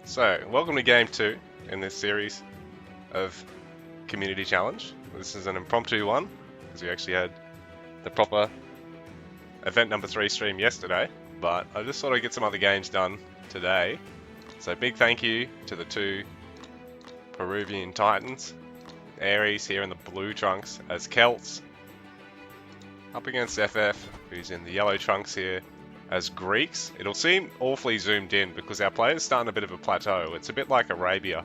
So, welcome to game 2 in this series of Community Challenge. This is an impromptu one, because we actually had the proper event number 3 stream yesterday, but I just thought I'd get some other games done today. So big thank you to the two Peruvian Titans, Aries here in the blue trunks as Celts, up against FF, who's in the yellow trunks here as Greeks. It'll seem awfully zoomed in because our players start on a bit of a plateau. It's a bit like Arabia,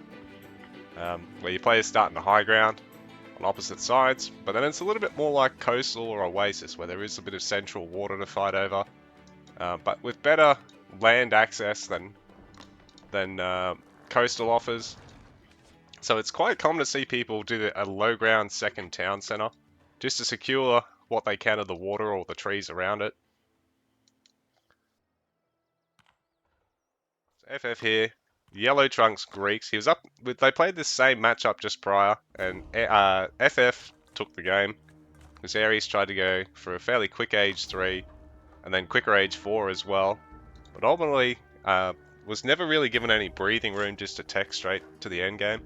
where your players start in the high ground on opposite sides, but then it's a little bit more like Coastal or Oasis, where there is a bit of central water to fight over, but with better land access than Coastal offers. So it's quite common to see people do a low ground second town center, just to secure what they can of the water or the trees around it. FF here, yellow trunks Greeks. He was up with. They played this same matchup just prior, and FF took the game because Aries tried to go for a fairly quick age 3, and then quicker age 4 as well. But ultimately, was never really given any breathing room just to tech straight to the end game.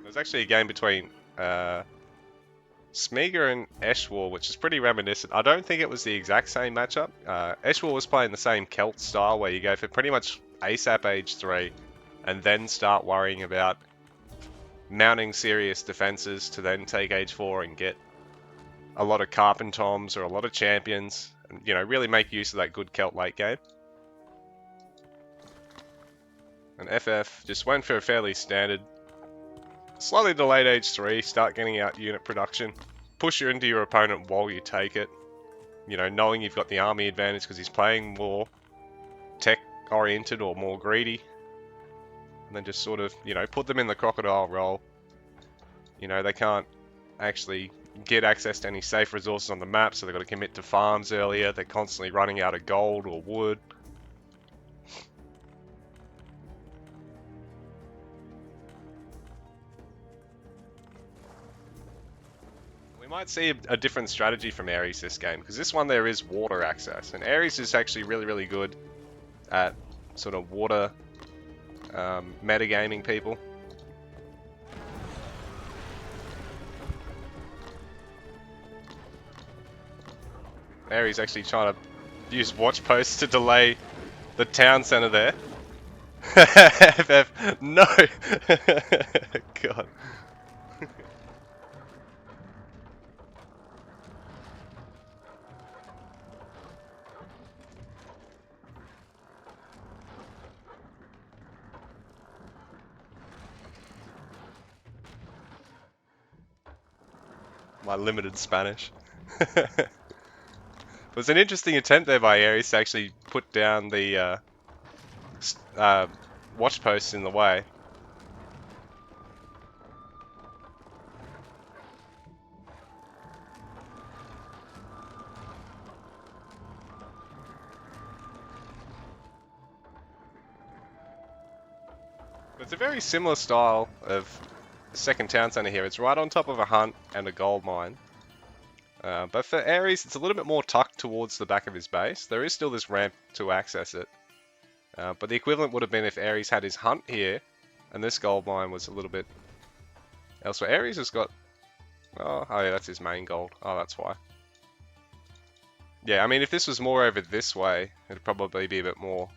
There's actually a game between Smeagol and Eshwar, which is pretty reminiscent. I don't think it was the exact same matchup. Eshwar was playing the same Celt style where you go for pretty much ASAP age 3 and then start worrying about mounting serious defenses to then take age 4 and get a lot of Carpentoms or a lot of champions and, you know, really make use of that good Celt late game. And FF just went for a fairly standard, slightly delayed age 3, start getting out unit production, push you into your opponent while you take it, you know, knowing you've got the army advantage because he's playing more tech oriented or more greedy, and then just sort of, you know, put them in the crocodile role. You know, they can't actually get access to any safe resources on the map, so they've got to commit to farms earlier, they're constantly running out of gold or wood. Might see a different strategy from Aries this game, because this one there is water access, and Aries is actually really good at sort of water metagaming people. Aries actually trying to use watch posts to delay the town center there. FF, no! God. My limited Spanish. It was an interesting attempt there by Aries to actually put down the watch posts in the way. It's a very similar style of second town center here. It's right on top of a hunt and a gold mine. But for Aries, it's a little bit more tucked towards the back of his base. There is still this ramp to access it. But the equivalent would have been if Aries had his hunt here, and this gold mine was a little bit elsewhere. Aries has got... Oh yeah, that's his main gold. Oh, that's why. Yeah, I mean, if this was more over this way, it'd probably be a bit more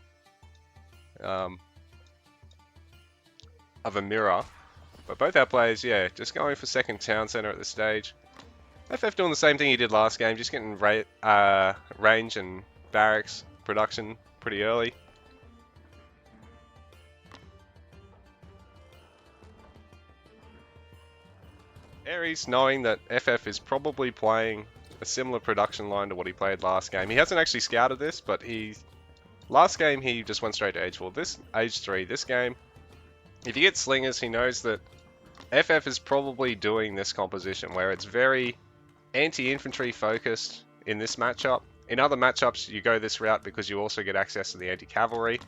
of a mirror. But both our players, yeah, just going for second town center at this stage. FF doing the same thing he did last game, just getting range and barracks production pretty early. Aries, knowing that FF is probably playing a similar production line to what he played last game. He hasn't actually scouted this, but last game he just went straight to age 4. This age 3, this game, if you get slingers, he knows that FF is probably doing this composition where it's very anti-infantry focused in this matchup. In other matchups, you go this route because you also get access to the anti-cavalry,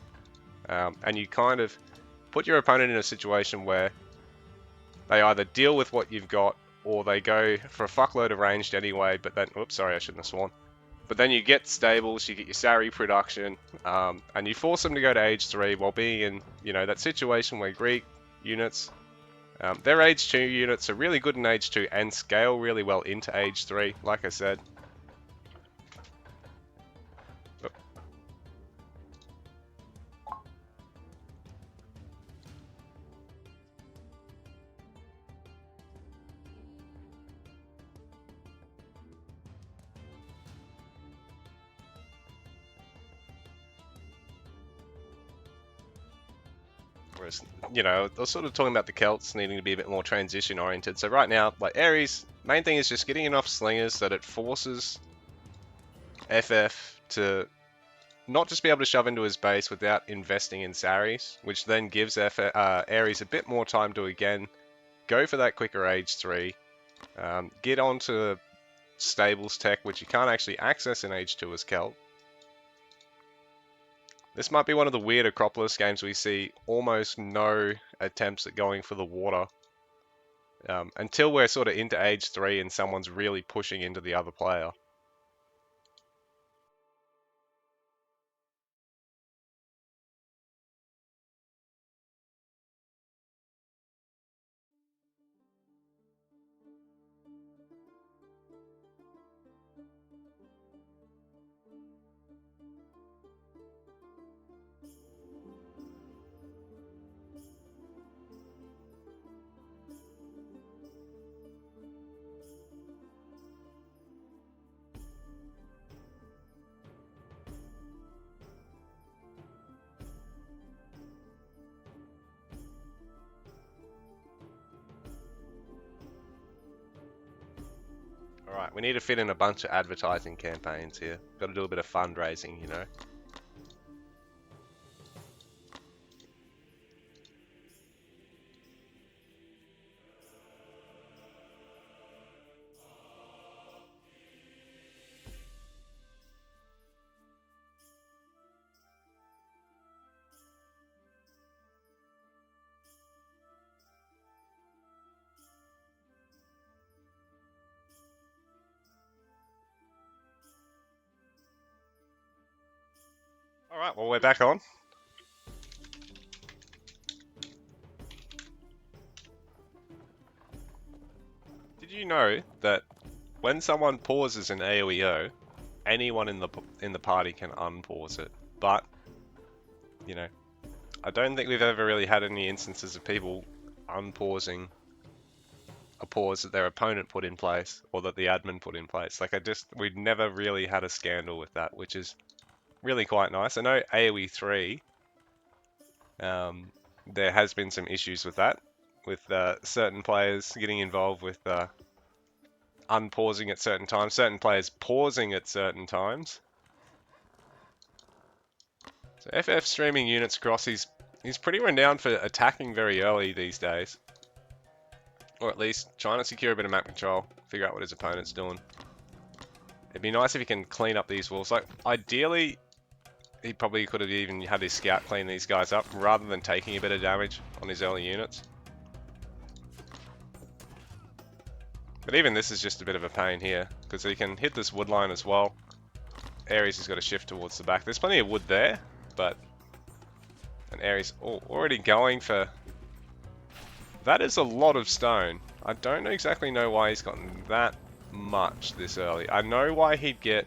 and you kind of put your opponent in a situation where they either deal with what you've got or they go for a fuckload of ranged anyway, but then, oops, sorry, I shouldn't have sworn. But then you get stables, you get your Sari production, and you force them to go to Age 3 while being in, you know, that situation where Greek units, their Age 2 units are really good in Age 2 and scale really well into Age 3, like I said. Whereas, you know, I was sort of talking about the Celts needing to be a bit more transition oriented. So right now, like Ares, main thing is just getting enough slingers that it forces FF to not just be able to shove into his base without investing in Saris, which then gives Ares a bit more time to again go for that quicker Age 3, get onto Stables tech, which you can't actually access in Age 2 as Celt. This might be one of the weird Acropolis games we see almost no attempts at going for the water until we're sort of into Age 3 and someone's really pushing into the other player. Alright, we need to fit in a bunch of advertising campaigns here. Got to do a bit of fundraising, you know. Alright, well we're back on. Did you know that when someone pauses an AoEO, anyone in the party can unpause it? But, you know, I don't think we've ever really had any instances of people unpausing a pause that their opponent put in place or that the admin put in place. Like we've never really had a scandal with that, which is really quite nice. I know AoE 3, there has been some issues with that, with certain players getting involved with unpausing at certain times, certain players pausing at certain times. So FF streaming units across, he's pretty renowned for attacking very early these days. Or at least trying to secure a bit of map control, figure out what his opponent's doing. It'd be nice if he can clean up these walls. Like, ideally, he probably could have even had his scout clean these guys up rather than taking a bit of damage on his early units. But even this is just a bit of a pain here, because he can hit this wood line as well. Ares has got to shift towards the back. There's plenty of wood there, but... And Ares already going for... That is a lot of stone. I don't exactly know why he's gotten that much this early. I know why he'd get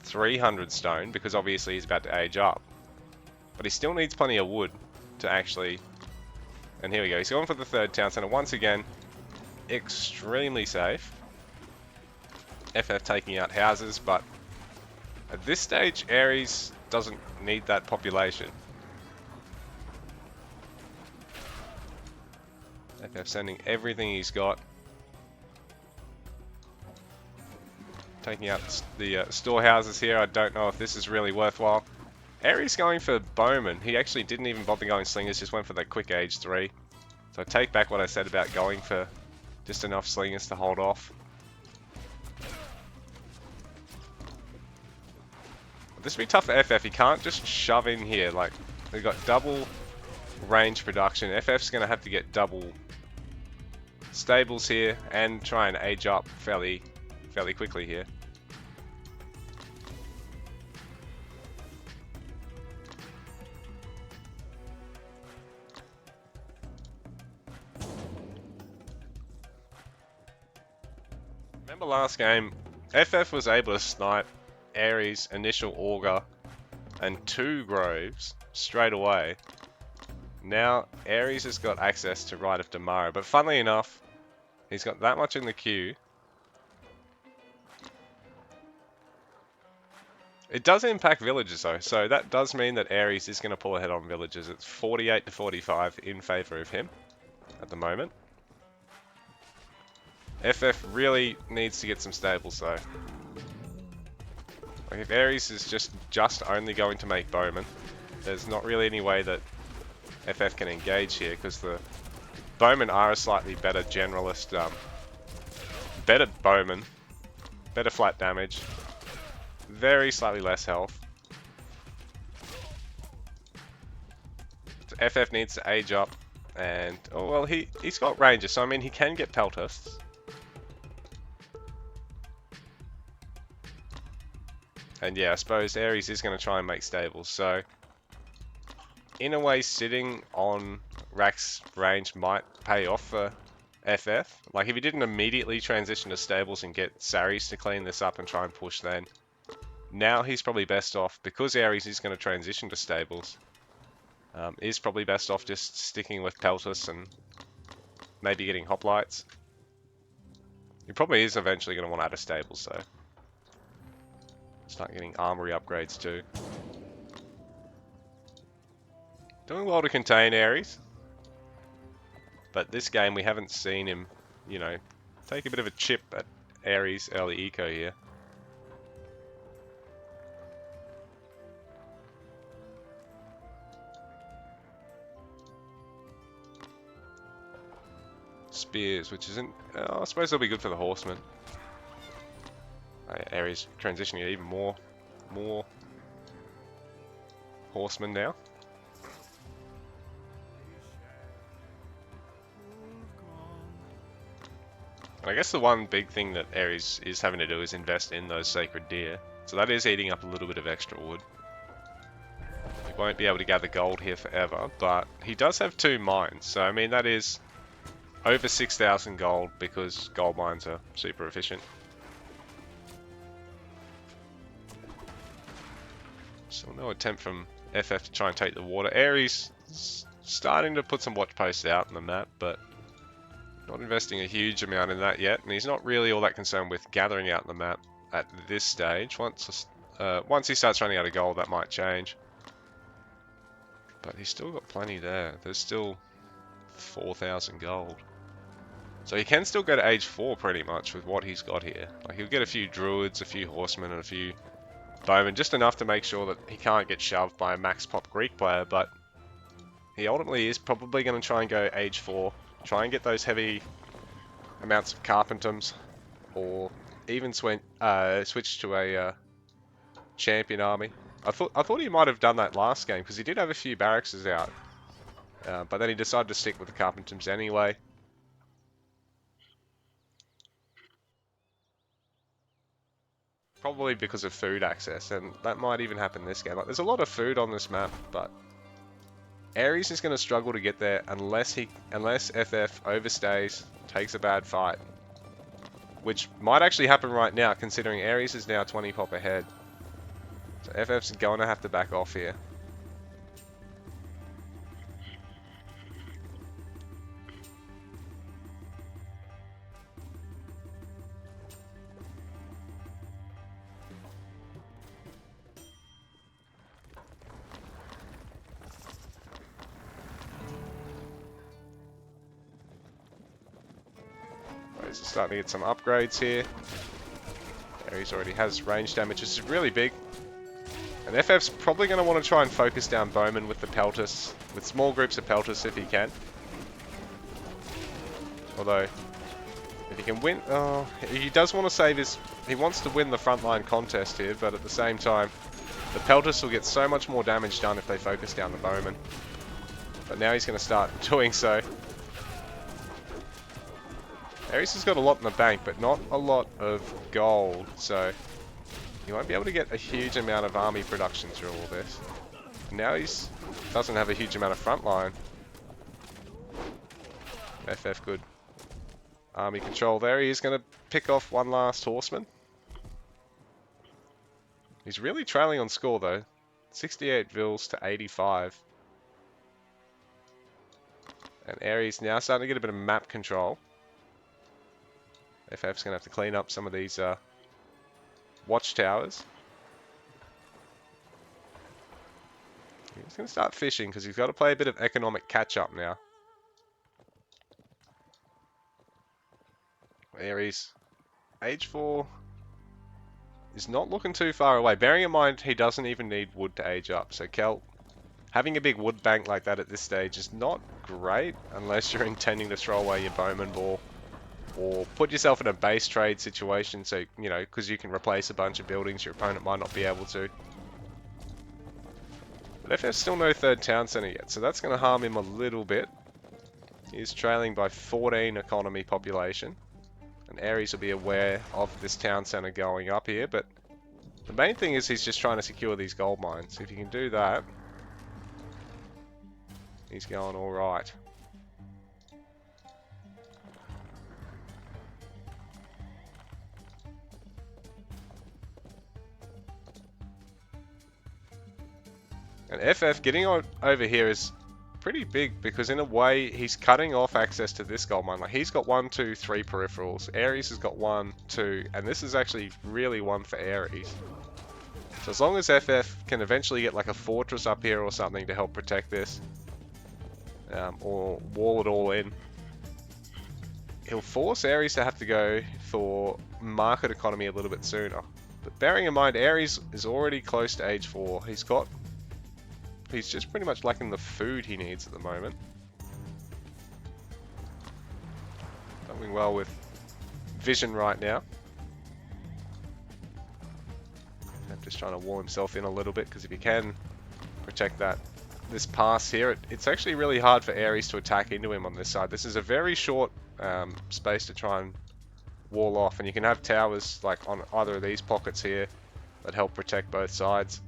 300 stone, because obviously he's about to age up. But he still needs plenty of wood to actually... And here we go. He's going for the third town center once again. Extremely safe. FF taking out houses, but at this stage, Ares doesn't need that population. FF sending everything he's got. Taking out the storehouses here. I don't know if this is really worthwhile. Ares going for Bowman. He actually didn't even bother going slingers, just went for that quick Age 3. So I take back what I said about going for just enough slingers to hold off. This will be tough for FF. He can't just shove in here. Like, they've got double range production. FF's going to have to get double stables here and try and age up fairly quickly here. Remember last game, FF was able to snipe Ares' initial Augur and 2 Groves straight away. Now Ares has got access to Rite of Tomorrow, but funnily enough, he's got that much in the queue. It does impact villages though, so that does mean that Ares is going to pull ahead on villages. It's 48 to 45 in favour of him at the moment. FF really needs to get some stables though. Like if Ares is just only going to make bowmen, there's not really any way that FF can engage here, because the bowmen are a slightly better generalist, better bowmen, better flat damage, very slightly less health. So FF needs to age up, and oh well, he's got rangers, so I mean he can get peltasts. And yeah, I suppose Ares is going to try and make stables, so in a way sitting on Rack's range might pay off for FF. Like if he didn't immediately transition to stables and get Saris to clean this up and try and push then, now he's probably best off, because Ares is going to transition to stables, is probably best off just sticking with Peltus and maybe getting hoplites. He probably is eventually going to want to add a stables though. Start getting armory upgrades too. Doing well to contain Ares. But this game we haven't seen him, you know, take a bit of a chip at Ares' early eco here. Spears, which isn't... I suppose they'll be good for the horsemen. Ares transitioning even more horsemen now. And I guess the one big thing that Ares is having to do is invest in those sacred deer. So that is eating up a little bit of extra wood. He won't be able to gather gold here forever, but he does have 2 mines. So I mean that is over 6,000 gold, because gold mines are super efficient. So no attempt from FF to try and take the water. Ares starting to put some watch posts out on the map, but not investing a huge amount in that yet. And he's not really all that concerned with gathering out the map at this stage. Once he starts running out of gold, that might change. But he's still got plenty there. There's still 4,000 gold. So he can still go to age 4 pretty much with what he's got here. Like he'll get a few druids, a few horsemen, and a few bowmen, just enough to make sure that he can't get shoved by a max pop Greek player, but he ultimately is probably going to try and go age 4, try and get those heavy amounts of carpentums, or even switch to a champion army. I thought he might have done that last game, because he did have a few barracks out, but then he decided to stick with the carpentums anyway. Probably because of food access, and that might even happen this game. Like, there's a lot of food on this map, but Ares is going to struggle to get there unless FF overstays, takes a bad fight. Which might actually happen right now, considering Ares is now 20 pop ahead. So FF's going to have to back off here. Starting to get some upgrades here. Ares already has range damage, which is really big. And FF's probably going to want to try and focus down bowmen with the peltas, with small groups of peltas if he can. Although, if he can win, he does want to save his, he wants to win the frontline contest here, but at the same time, the peltas will get so much more damage done if they focus down the bowmen. But now he's going to start doing so. Ares has got a lot in the bank, but not a lot of gold, so he won't be able to get a huge amount of army production through all this. Now he's doesn't have a huge amount of frontline. FF good army control there. He is going to pick off one last horseman. He's really trailing on score though. 68 vills to 85. And Ares now starting to get a bit of map control. FF's going to have to clean up some of these watchtowers. He's going to start fishing because he's got to play a bit of economic catch-up now. Ares, age 4 is not looking too far away. Bearing in mind he doesn't even need wood to age up. So Kel, having a big wood bank like that at this stage is not great unless you're intending to throw away your bowman ball or put yourself in a base trade situation. So, you know, because you can replace a bunch of buildings your opponent might not be able to. But FF's still no third town center yet, so that's going to harm him a little bit. He's trailing by 14 economy population. And Ares will be aware of this town center going up here, but the main thing is he's just trying to secure these gold mines. If he can do that, he's going alright. And FF getting on over here is pretty big because in a way he's cutting off access to this gold mine. Like he's got 1, 2, 3 peripherals. Ares has got 1, 2, and this is actually really one for Ares. So as long as FF can eventually get like a fortress up here or something to help protect this, or wall it all in, he'll force Ares to have to go for market economy a little bit sooner. But bearing in mind Ares is already close to age 4. He's just pretty much lacking the food he needs at the moment. Doing well with vision right now. I'm just trying to wall himself in a little bit because if he can protect this pass here, it's actually really hard for Ares to attack into him on this side. This is a very short space to try and wall off, and you can have towers like on either of these pockets here that help protect both sides.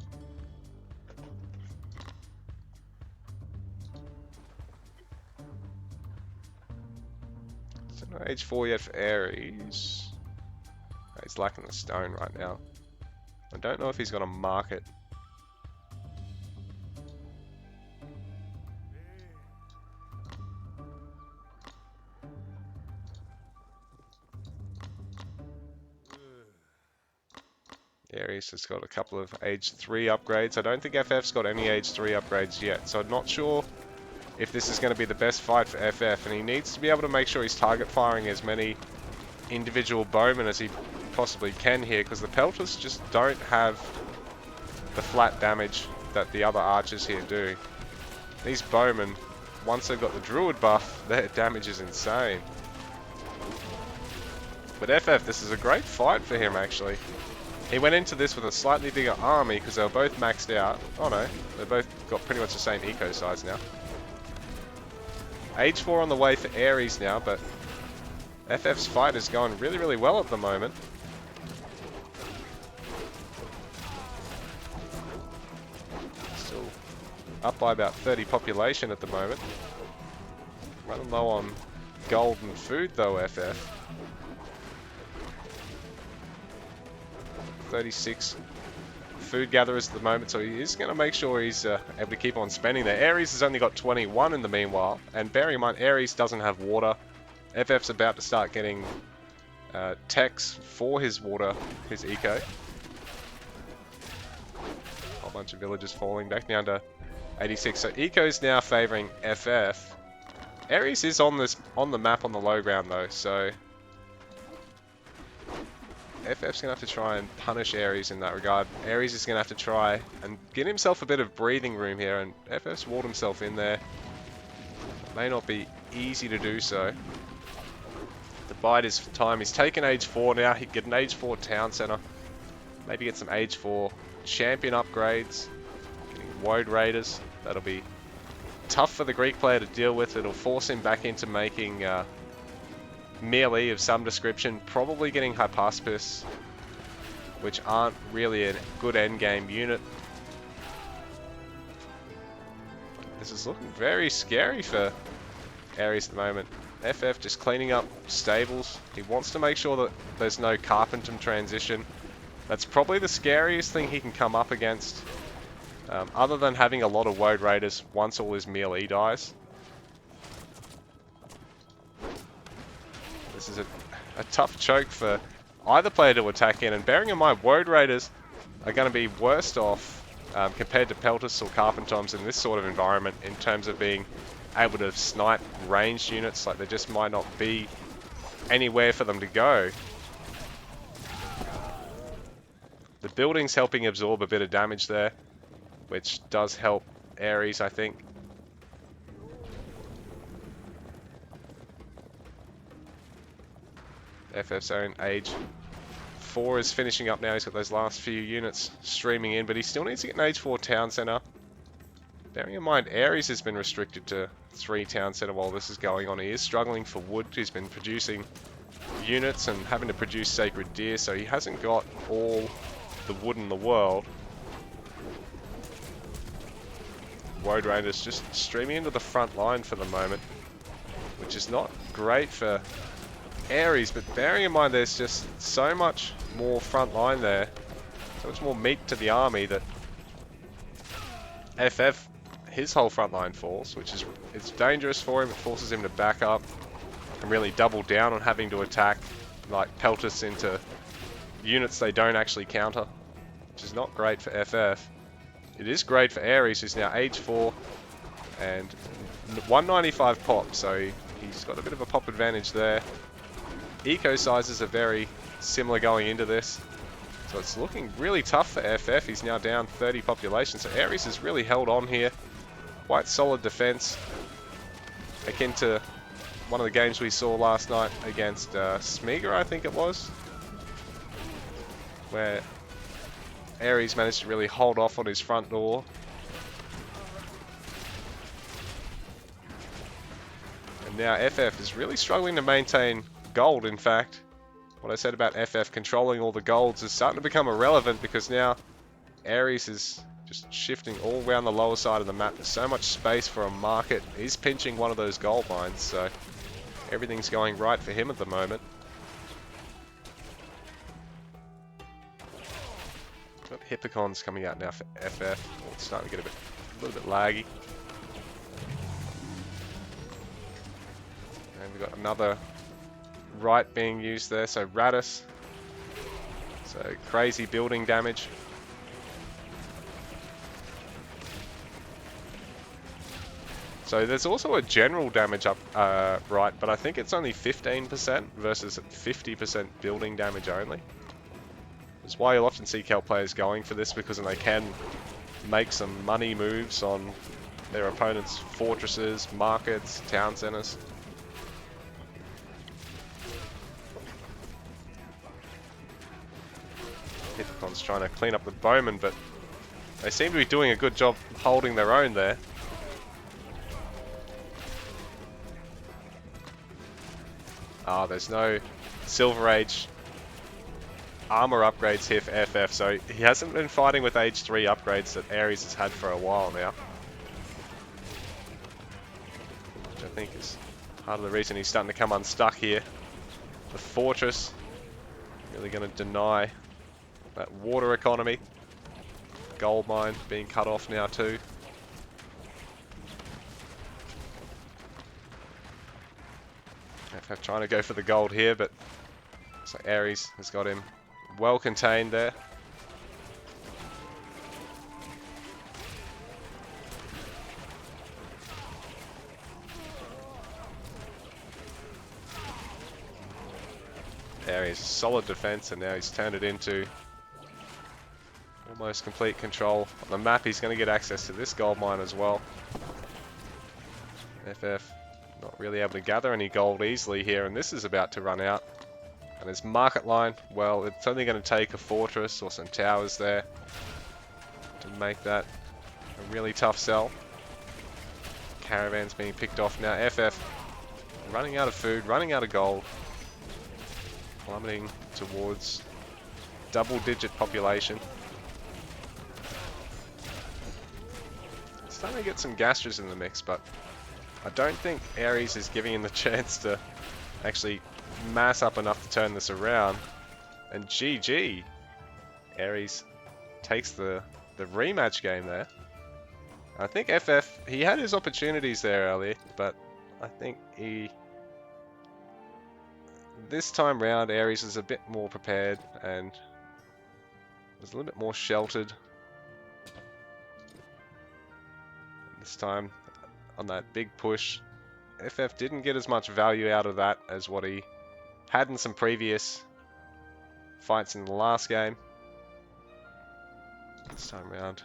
Not age 4 yet for Ares. He's lacking the stone right now. I don't know if he's got a market. Ares has got a couple of age 3 upgrades. I don't think FF's got any age 3 upgrades yet, so I'm not sure if this is going to be the best fight for FF, and he needs to be able to make sure he's target firing as many individual bowmen as he possibly can here, because the pelters just don't have the flat damage that the other archers here do. These bowmen, once they've got the druid buff, their damage is insane. But FF, this is a great fight for him actually. He went into this with a slightly bigger army because they were both maxed out. Oh no, they both got pretty much the same eco size now. Age 4 on the way for Ares now, but FF's fight is going really, really well at the moment. Still up by about 30 population at the moment. Running low on gold and food though, FF. 36 food gatherers at the moment, so he is going to make sure he's able to keep on spending there. Ares has only got 21 in the meanwhile, and bearing in mind Ares doesn't have water. FF's about to start getting techs for his water, his eco. A whole bunch of villagers falling back down to 86, so eco's now favouring FF. Ares is on the map on the low ground though, so FF's going to have to try and punish Ares in that regard. Ares is going to have to try and get himself a bit of breathing room here, and FF's walled himself in there. It may not be easy to do so. To bide his time. He's taken age 4 now. He can get an age 4 town center. Maybe get some age 4 champion upgrades. Getting Woad Raiders. That'll be tough for the Greek player to deal with. It'll force him back into making melee of some description, probably getting Hypaspis, which aren't really a good endgame unit. This is looking very scary for Ares at the moment. FF just cleaning up stables. He wants to make sure that there's no Carpentum transition. That's probably the scariest thing he can come up against, other than having a lot of Woad Raiders once all his melee dies. This is a tough choke for either player to attack in, and bearing in mind Woad Raiders are going to be worst off compared to Peltas or Carpentoms in this sort of environment in terms of being able to snipe ranged units. Like, there just might not be anywhere for them to go. The building's helping absorb a bit of damage there, which does help Ares, I think. FF's own Age 4 is finishing up now. He's got those last few units streaming in, but he still needs to get an Age 4 town center. Bearing in mind, Ares has been restricted to 3 town center while this is going on. He is struggling for wood. He's been producing units and having to produce Sacred Deer, so he hasn't got all the wood in the world. Woad Raiders just streaming into the front line for the moment, which is not great for Ares, but bearing in mind there's just so much more front line there, so much more meat to the army, that FF, his whole front line falls, which is, it's dangerous for him. It forces him to back up and really double down on having to attack, like Peltas, into units they don't actually counter, which is not great for FF. It is great for Ares, who's now Age 4 and 195 pop, so he's got a bit of a pop advantage there. Eco sizes are very similar going into this, so it's looking really tough for FF. He's now down 30 population, so Ares has really held on here. Quite solid defense, akin to one of the games we saw last night against Smeagol, I think it was, where Ares managed to really hold off on his front door. And now FF is really struggling to maintain gold. In fact, what I said about FF controlling all the golds is starting to become irrelevant, because now Ares is just shifting all around the lower side of the map. There's so much space for a market. He's pinching one of those gold mines, so everything's going right for him at the moment. Got Hippocons coming out now for FF. Oh, it's starting to get a little bit laggy. And we've got another right being used there, so Radis. So crazy building damage. So there's also a general damage up right, but I think it's only 15% versus 50% building damage only. That's why you'll often see Celt players going for this, because then they can make some money moves on their opponents' fortresses, markets, town centers. Hippocon's trying to clean up the bowmen, but they seem to be doing a good job holding their own there. Ah, there's no Silver Age armor upgrades here for FF, so he hasn't been fighting with Age 3 upgrades that Ares has had for a while now. Which I think is part of the reason he's starting to come unstuck here. The fortress really going to deny that water economy. Gold mine being cut off now too. FF trying to go for the gold here, but so Ares has got him well contained there. Ares solid defense, and now he's turned it into almost complete control. On the map, he's going to get access to this gold mine as well. FF not really able to gather any gold easily here, and this is about to run out. And his market line, well, it's only going to take a fortress or some towers there to make that a really tough sell. Caravans being picked off now. FF running out of food, running out of gold. plummeting towards double-digit population. Starting to get some Gastras in the mix, but I don't think Ares is giving him the chance to actually mass up enough to turn this around. And GG, Ares takes the rematch game there. I think FF, he had his opportunities there earlier, but I think this time round Ares is a bit more prepared and was a little bit more sheltered. This time on that big push, FF didn't get as much value out of that as what he had in some previous fights in the last game. This time round,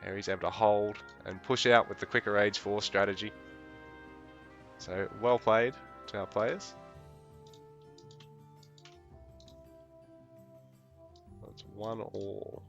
Ares able to hold and push out with the quicker age 4 strategy. So well played to our players. It's 1-1.